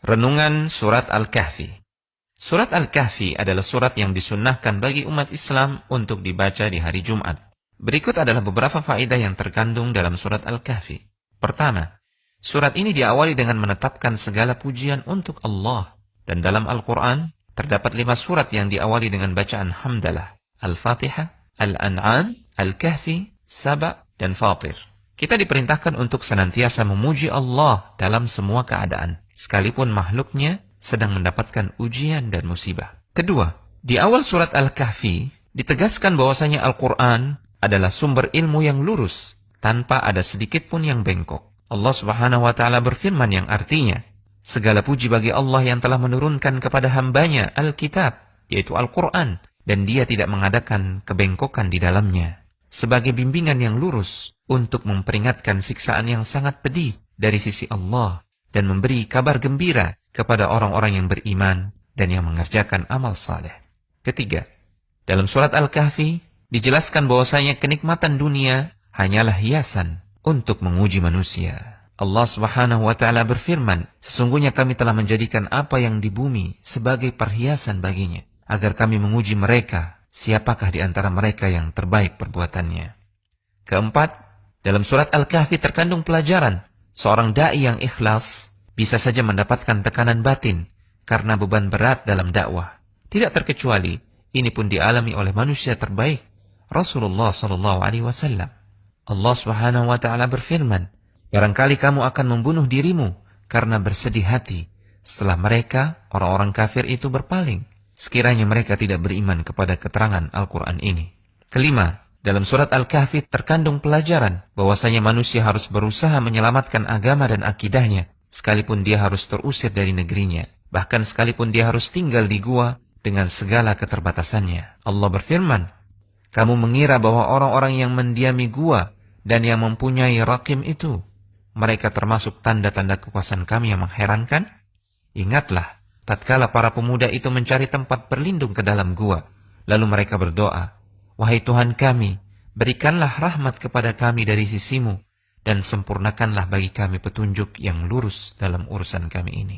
Renungan Surat Al-Kahfi. Surat Al-Kahfi adalah surat yang disunnahkan bagi umat Islam untuk dibaca di hari Jumat. Berikut adalah beberapa faedah yang terkandung dalam surat Al-Kahfi. Pertama, surat ini diawali dengan menetapkan segala pujian untuk Allah. Dan dalam Al-Quran, terdapat 5 surat yang diawali dengan bacaan hamdalah. Al-Fatihah, Al-An'am, Al-Kahfi, Saba, dan Fatir. Kita diperintahkan untuk senantiasa memuji Allah dalam semua keadaan, sekalipun makhluknya sedang mendapatkan ujian dan musibah. Kedua, di awal surat Al-Kahfi ditegaskan bahwasanya Al-Quran adalah sumber ilmu yang lurus, tanpa ada sedikit pun yang bengkok. Allah Subhanahu wa Ta'ala berfirman yang artinya, segala puji bagi Allah yang telah menurunkan kepada hambanya Alkitab, yaitu Al-Quran, dan dia tidak mengadakan kebengkokan di dalamnya, sebagai bimbingan yang lurus untuk memperingatkan siksaan yang sangat pedih dari sisi Allah, dan memberi kabar gembira kepada orang-orang yang beriman dan yang mengerjakan amal saleh. Ketiga, dalam surat Al-Kahfi dijelaskan bahwasanya kenikmatan dunia hanyalah hiasan untuk menguji manusia. Allah Subhanahu wa Ta'ala berfirman, sesungguhnya kami telah menjadikan apa yang di bumi sebagai perhiasan baginya, agar kami menguji mereka, siapakah di antara mereka yang terbaik perbuatannya. Keempat, dalam surat Al-Kahfi terkandung pelajaran, seorang da'i yang ikhlas bisa saja mendapatkan tekanan batin karena beban berat dalam dakwah. Tidak terkecuali, ini pun dialami oleh manusia terbaik, Rasulullah SAW. Allah Subhanahu wa Ta'ala berfirman, barangkali kamu akan membunuh dirimu karena bersedih hati setelah mereka, orang-orang kafir itu berpaling, sekiranya mereka tidak beriman kepada keterangan Al-Quran ini. Kelima, dalam surat Al-Kahfi terkandung pelajaran bahwasanya manusia harus berusaha menyelamatkan agama dan akidahnya, sekalipun dia harus terusir dari negerinya, bahkan sekalipun dia harus tinggal di gua dengan segala keterbatasannya. Allah berfirman, kamu mengira bahwa orang-orang yang mendiami gua dan yang mempunyai rakim itu, mereka termasuk tanda-tanda kekuasaan kami yang mengherankan? Ingatlah, tatkala para pemuda itu mencari tempat berlindung ke dalam gua, lalu mereka berdoa, wahai Tuhan kami, berikanlah rahmat kepada kami dari sisimu, dan sempurnakanlah bagi kami petunjuk yang lurus dalam urusan kami ini.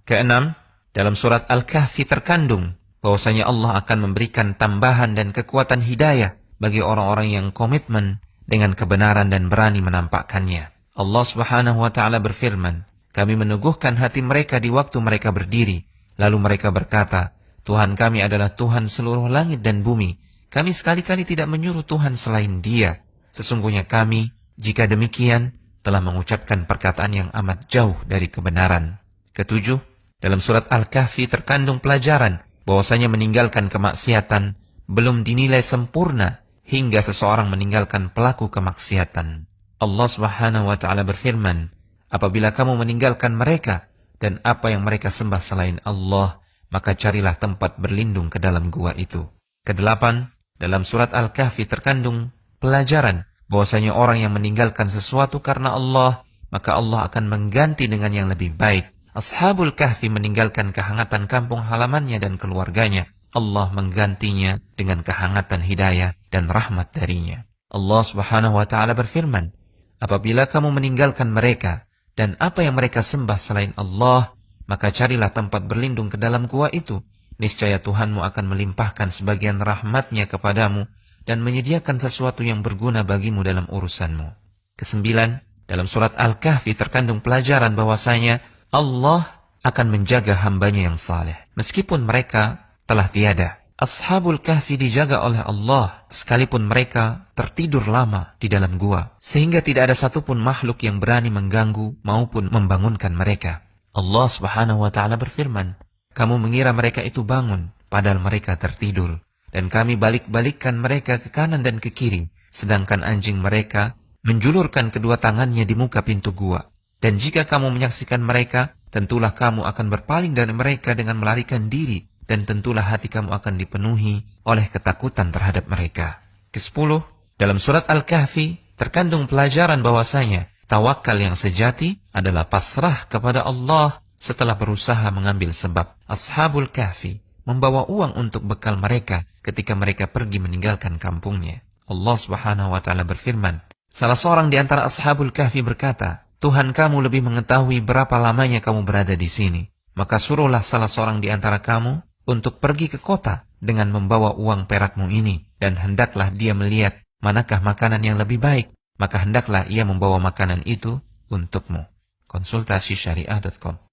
Keenam, dalam surat Al-Kahfi terkandung bahwasanya Allah akan memberikan tambahan dan kekuatan hidayah bagi orang-orang yang komitmen dengan kebenaran dan berani menampakkannya. Allah Subhanahu wa Ta'ala berfirman, kami meneguhkan hati mereka di waktu mereka berdiri, lalu mereka berkata, Tuhan kami adalah Tuhan seluruh langit dan bumi, kami sekali-kali tidak menyuruh Tuhan selain Dia. Sesungguhnya kami, jika demikian, telah mengucapkan perkataan yang amat jauh dari kebenaran. Ketujuh, dalam surat Al-Kahfi terkandung pelajaran bahwasanya meninggalkan kemaksiatan belum dinilai sempurna hingga seseorang meninggalkan pelaku kemaksiatan. Allah Subhanahu wa Ta'ala berfirman, apabila kamu meninggalkan mereka dan apa yang mereka sembah selain Allah, maka carilah tempat berlindung ke dalam gua itu. Kedelapan, dalam surat Al-Kahfi terkandung pelajaran bahwasanya orang yang meninggalkan sesuatu karena Allah, maka Allah akan mengganti dengan yang lebih baik. Ashabul Kahfi meninggalkan kehangatan kampung halamannya dan keluarganya. Allah menggantinya dengan kehangatan hidayah dan rahmat darinya. Allah Subhanahu wa Ta'ala berfirman, apabila kamu meninggalkan mereka dan apa yang mereka sembah selain Allah, maka carilah tempat berlindung ke dalam gua itu. Niscaya Tuhanmu akan melimpahkan sebagian rahmatnya kepadamu dan menyediakan sesuatu yang berguna bagimu dalam urusanmu. Kesembilan, dalam surat Al-Kahfi terkandung pelajaran bahwasanya Allah akan menjaga hambanya yang saleh, meskipun mereka telah tiada. Ashabul Kahfi dijaga oleh Allah, sekalipun mereka tertidur lama di dalam gua, sehingga tidak ada satupun makhluk yang berani mengganggu maupun membangunkan mereka. Allah Subhanahu wa Ta'ala berfirman, kamu mengira mereka itu bangun, padahal mereka tertidur. Dan kami balik-balikkan mereka ke kanan dan ke kiri, sedangkan anjing mereka menjulurkan kedua tangannya di muka pintu gua. Dan jika kamu menyaksikan mereka, tentulah kamu akan berpaling dari mereka dengan melarikan diri, dan tentulah hati kamu akan dipenuhi oleh ketakutan terhadap mereka. Kesepuluh, dalam surat Al-Kahfi terkandung pelajaran bahwasanya tawakal yang sejati adalah pasrah kepada Allah setelah berusaha mengambil sebab. Ashabul Kahfi membawa uang untuk bekal mereka ketika mereka pergi meninggalkan kampungnya. Allah Subhanahu wa Ta'ala berfirman, salah seorang di antara Ashabul Kahfi berkata, Tuhan kamu lebih mengetahui berapa lamanya kamu berada di sini. Maka suruhlah salah seorang di antara kamu untuk pergi ke kota dengan membawa uang perakmu ini, dan hendaklah dia melihat manakah makanan yang lebih baik, maka hendaklah ia membawa makanan itu untukmu. Konsultasi syariah.com